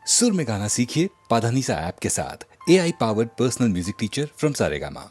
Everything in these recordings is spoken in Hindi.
सुर में गाना सीखिए पाधानीसा ऐप के साथ। AI powered personal music teacher from Saregama.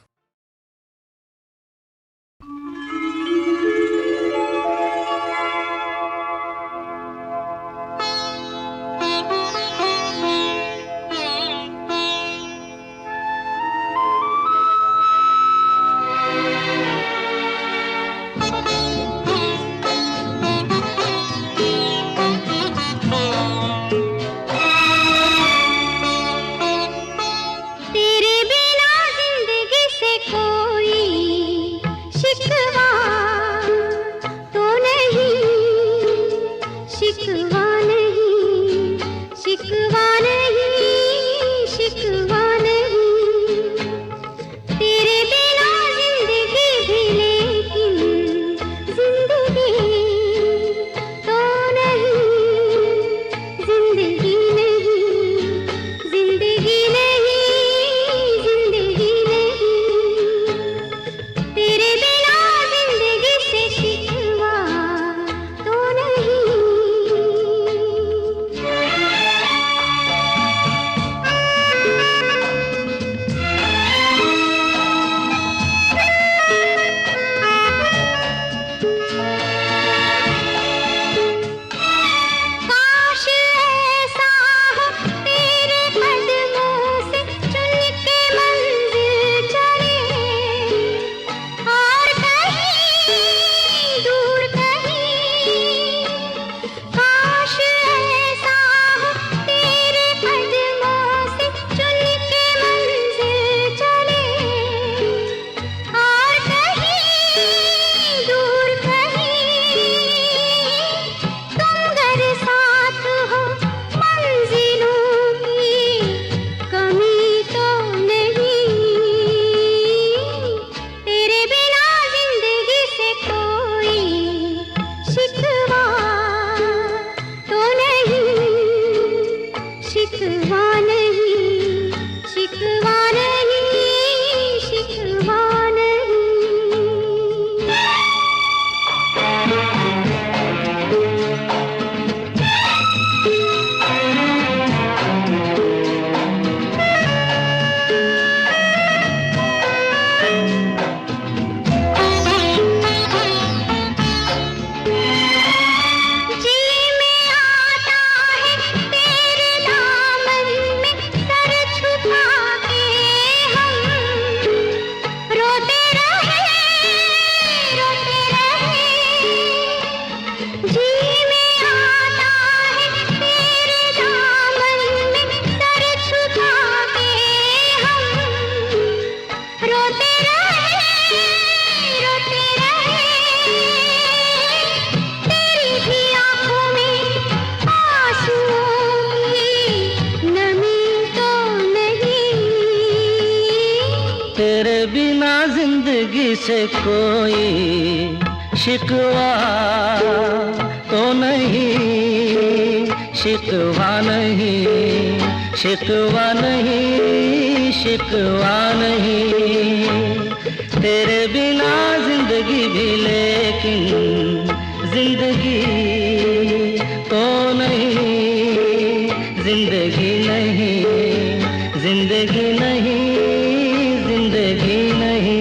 तेरे बिना जिंदगी से कोई शिकवा तो नहीं, शिकवा नहीं, शिकवा नहीं, शिकवा नहीं। तेरे बिना जिंदगी भी लेकिन जिंदगी तो नहीं, जिंदगी नहीं, जिंदगी नहीं, जिंदगी नहीं।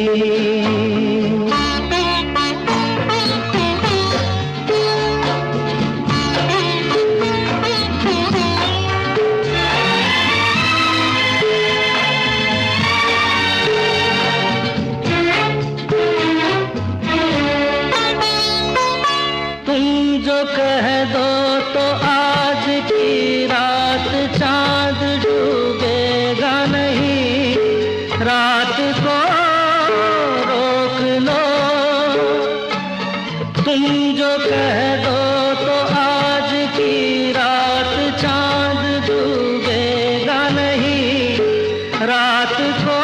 तुम जो कह दो तो आज की रात चांद डूबेगा नहीं, रात को रोक लो। तुम जो कह दो तो आज की रात चांद डूबेगा नहीं, रात को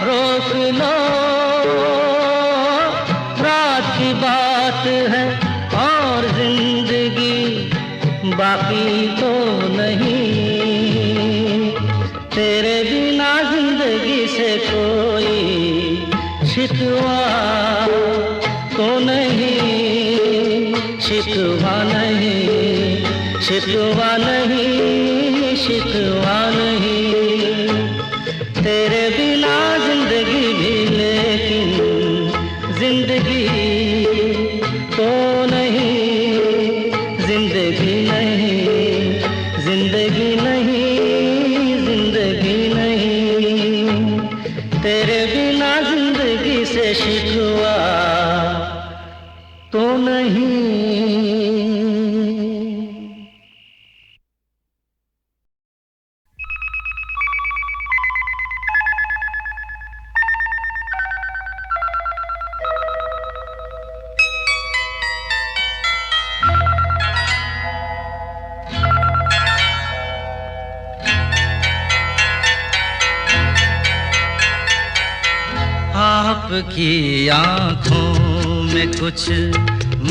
रोक लो। रात की बात है और जिंदगी बाकी तो नहीं। तेरे बिना जिंदगी से कोई शिकवा तो नहीं, शिकवा नहीं, शिकवा नहीं, शिकवा नहीं। तेरे बिना जिंदगी भी लेकिन जिंदगी तो नहीं, जिंदगी नहीं, जिंदगी नहीं, जिंदगी नहीं। तेरे बिना जिंदगी से शिकवा तो नहीं। आपकी आँखों में कुछ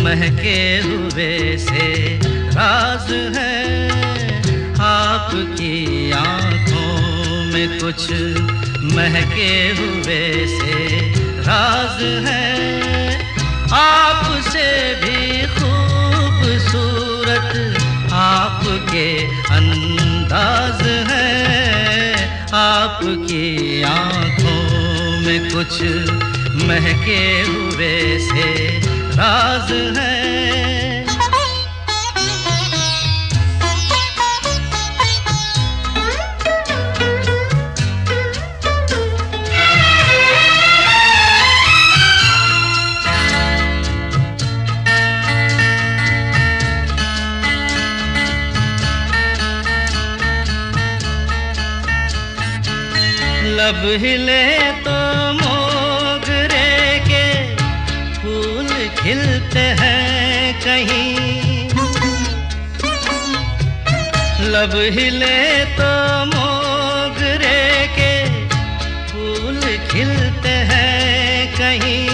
महके हुए से राज है। आपकी आँखों में कुछ महके हुए से राज है। आपसे भी खूबसूरत आपके अंदाज है। आपकी आँखों में कुछ महके हुए से राज है। लब हिले तो मोगरे के फूल खिलते हैं कहीं। लब हिले तो मोगरे के फूल खिलते हैं कहीं।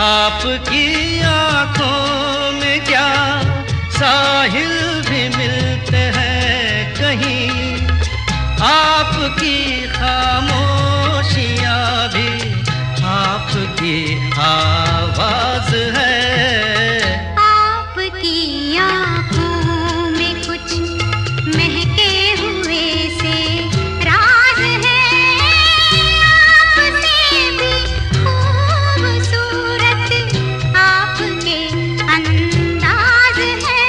आपकी आँखों में क्या साहिल भी मिलते हैं कहीं। आपकी खामोशियाँ भी आपकी आवाज है। आपकी आँखों में कुछ महके हुए से राज है। आपसे भी खूबसूरत आपके अंदाज है।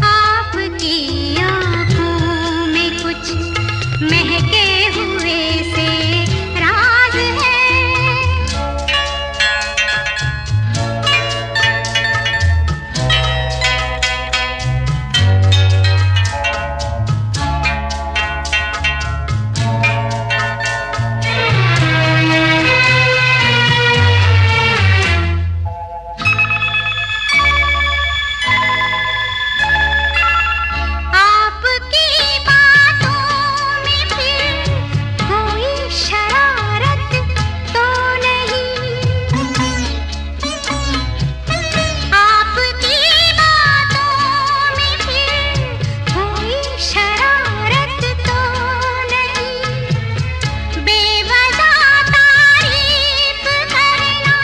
आपकी आँखों में कुछ महके हुए से राज है। आपकी बातों में फिर कोई शरारत तो नहीं। आपकी बातों में फिर कोई शरारत तो नहीं। बेवजह तारीफ करना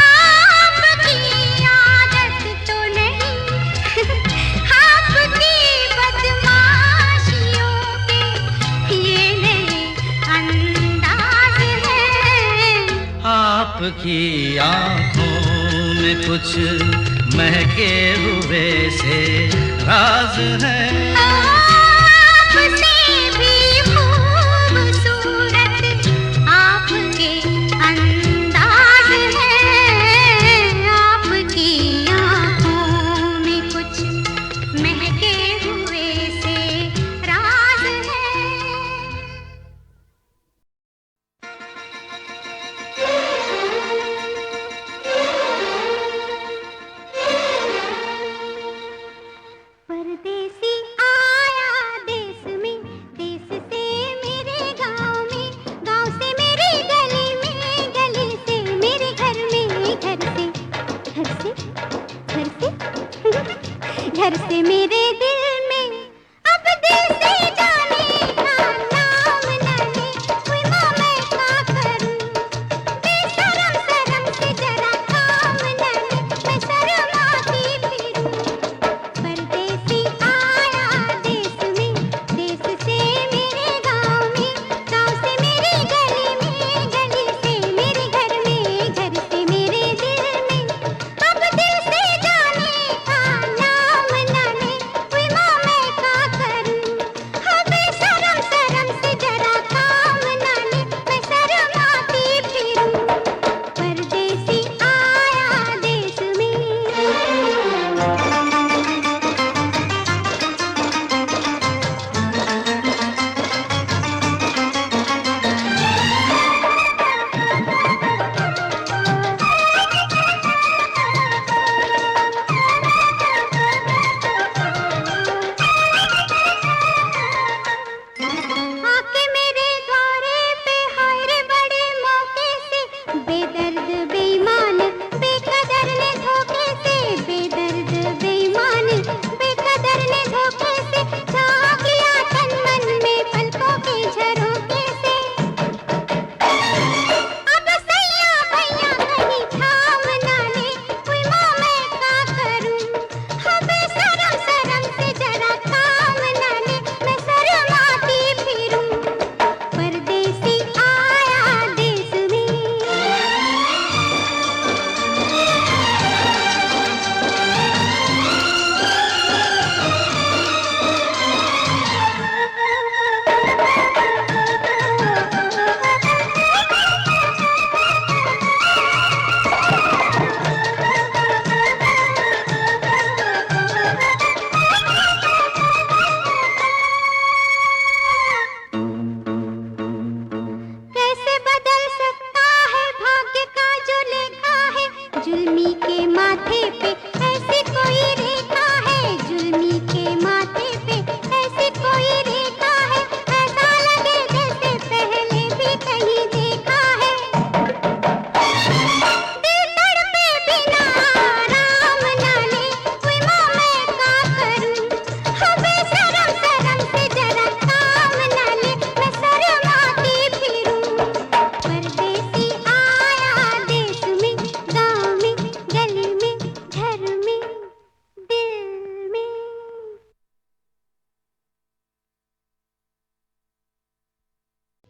आपकी आदत तो नहीं। आपकी बदमाशियों के ये नए अंदाज है। आपकी आँखों में कुछ महके हुए से राज है। आपसे भी खूबसूरत आपके अंदाज है। आपकी आँखों में कुछ महके हुए से राज है। परदेसी आया देश में, देश से मेरे गांव में, गांव से मेरी गली में, गली से मेरे घर में, घर से घर से घर से घर से मेरे दिल में। अब दिल से जाने का नाम न ले। कोई माँ मैं क्या करूं, बेशरम शर्म से जरा काम न ले। मैं शर्माती फिरूं। परदेसी आया देश में,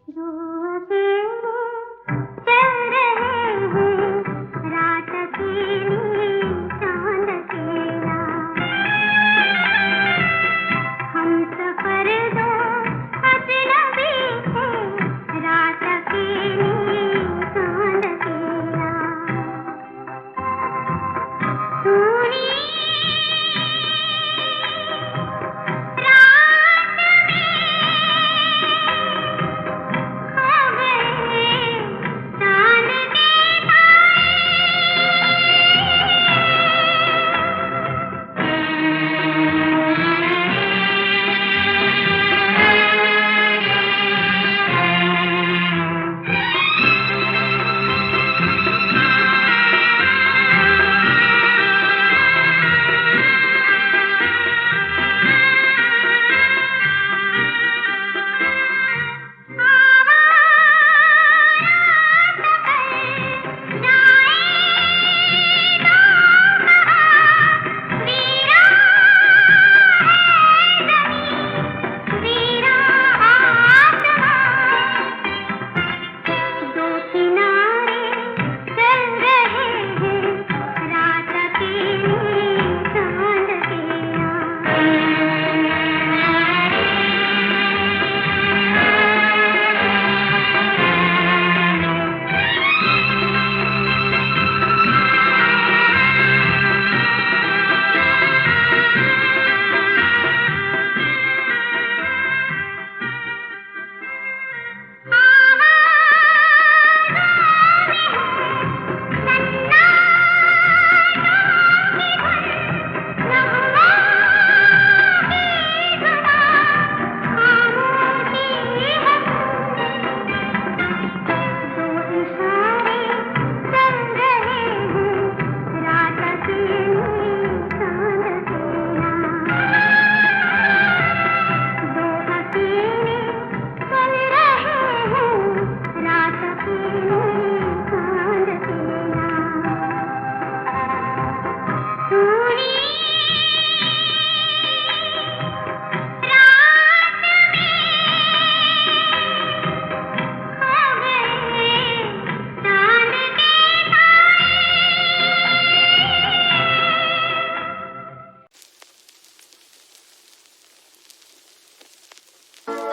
जो अकेले चल रहे हैं रात अकेली चांद अकेला हम सफर दो अजनबी थे रात अकेली चांद अकेला सोनी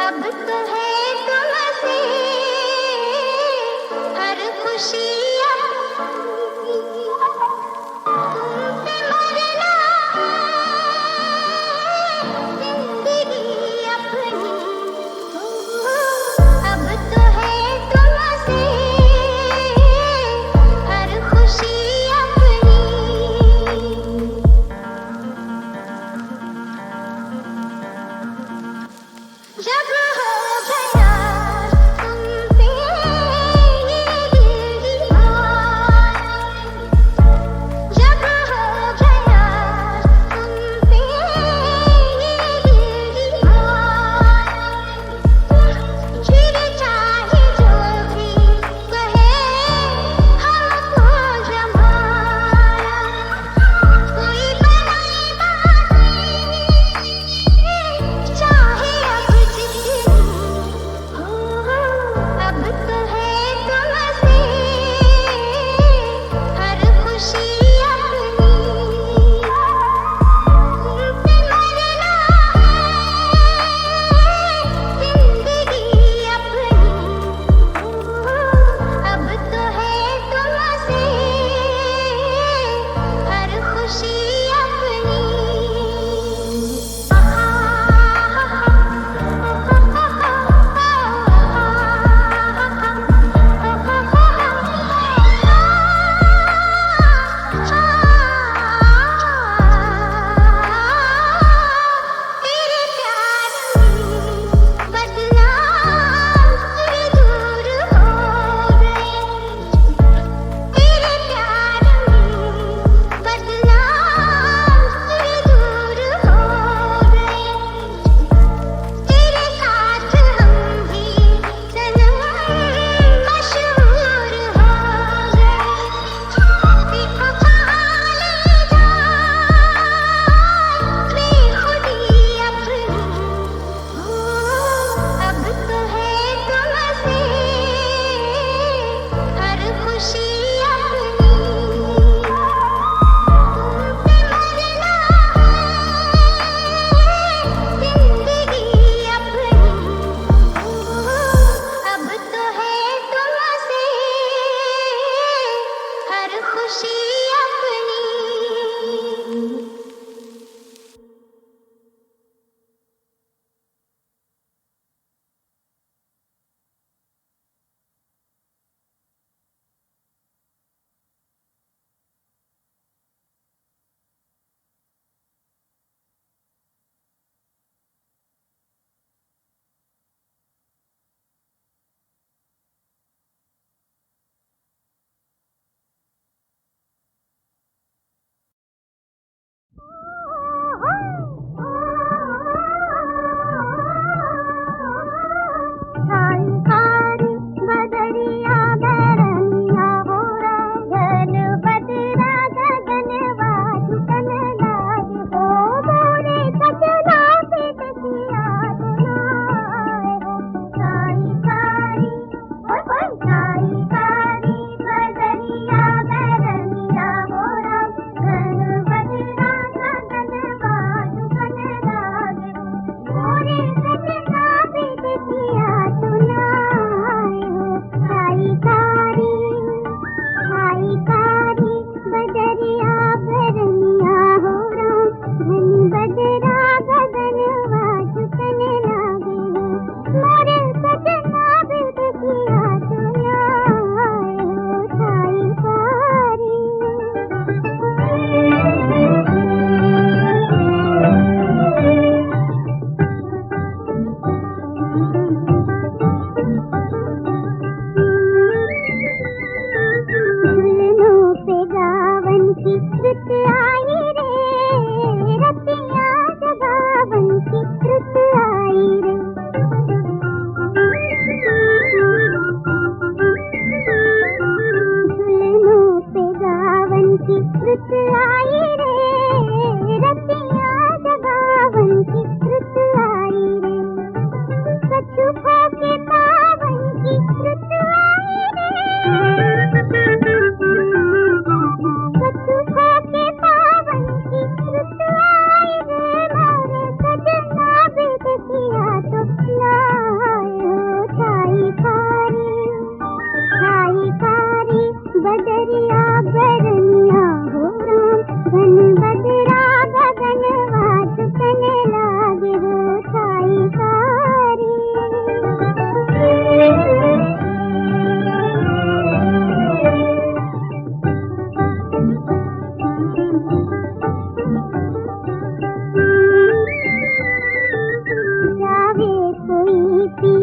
अब तो है तुमसे हर खुशी अपनी, तुमसे मरना जिंदगी अपनी। अब तो है तुमसे हर खुशी अपनी। जब हो गया तुमसे ये दिल दीवाना, जब हो गया तुमसे ये दिल दीवाना, फिर चाहे जो भी कहे हमको जमाना, कोई बनाए बातें चाहे अब जितनी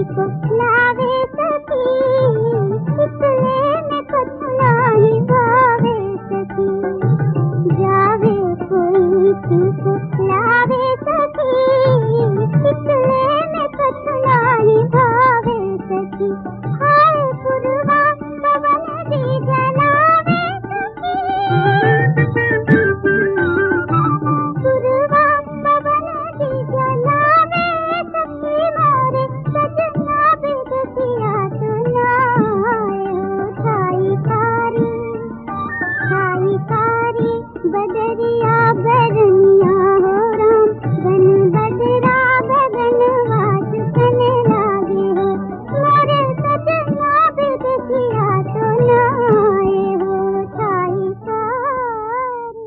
को लावे सखी, इतने में कुछ नहीं भावे सखी। जावे कोई को लावे सखी, इतने में कुछ नहीं भावे सखी। हाय पुरवा पवन दी जलावे सखी, पुरवा पवन दी जलावे सखी। मोरे सजना बिदतिया सुनाए हो छाई कारी, छाई कारी बदरिया बरनिया हो राम। बन बदरा बदन वास कने लागे हो, मोरे सजना बिदतिया सुनाए हो छाई कारी।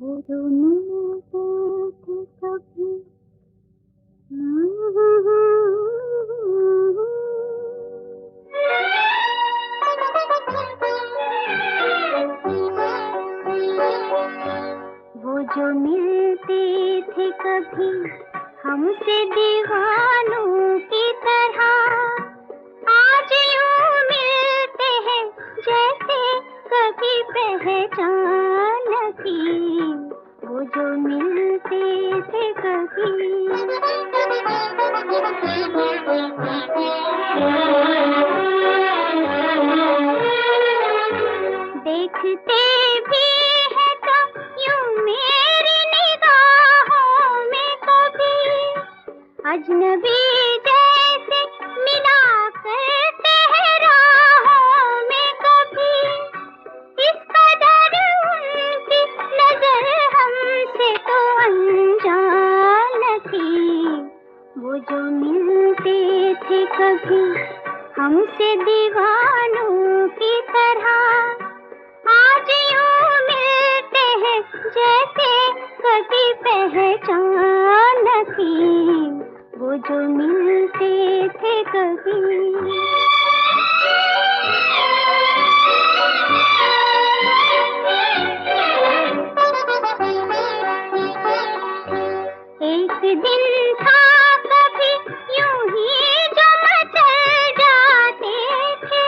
वो जो मिलते थे कभी, वो जो मिलते थे कभी हमसे दीवानों की तरह, आज यूं मिलते हैं जैसे कभी पहचान न थी। वो जो मिलते थे कभी, देखते भी है तो यूं मेरी निगाहों में कभी, अजनबी जैसे मिला करते हैं राहों में कभी। इस कदर उनकी नजर हमसे तो अनजान थी। वो जो मिलते थे कभी हमसे दीवानों की तरह, आज यूं मिलते हैं जैसे कभी पहचान न थी। वो जो मिलते थे कभी। एक दिन था कभी यूं ही जो मचल जाते थे,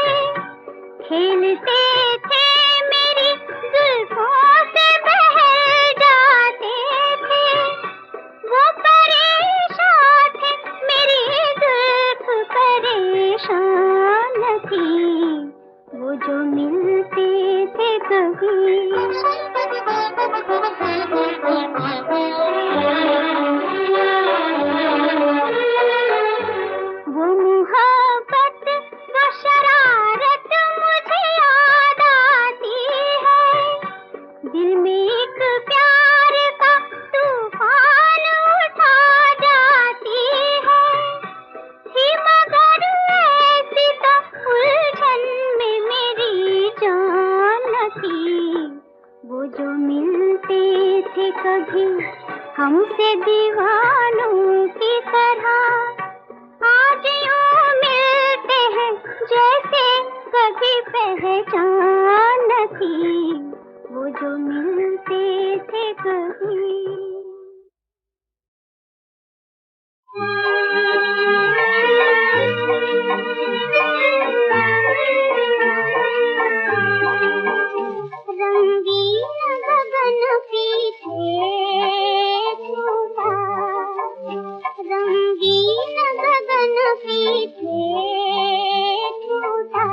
खेलते थे मेरी जुल्फों से बहल जाते थे। वो परेशान थे मेरी जुल्फ परेशान थी। वो जो मिलते थे कभी, वो मोहब्बत वो शरारत मुझे याद आती है। दिल में एक प्यार का तूफान उठा जाती है। थी मगर ऐसी तो उलझन में मेरी जान थी। वो जो मिलते थे कभी हमसे दीवानों की तरह, आज यूं मिलते हैं जैसे कभी पहचान न थी। वो जो मिलते थे कभी। रंगीन गगन पीछे छूटा, रंगीन गगन पीछे छूटा।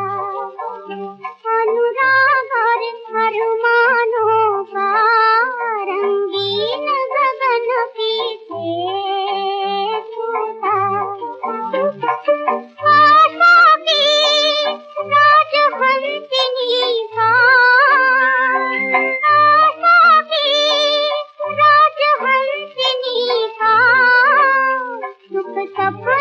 अनुराग और अरमानों का रंगीन गगन पीछे छूटा। आशा की राजहंसिनी का, आशा की राजहंसिनी का सुख सपनों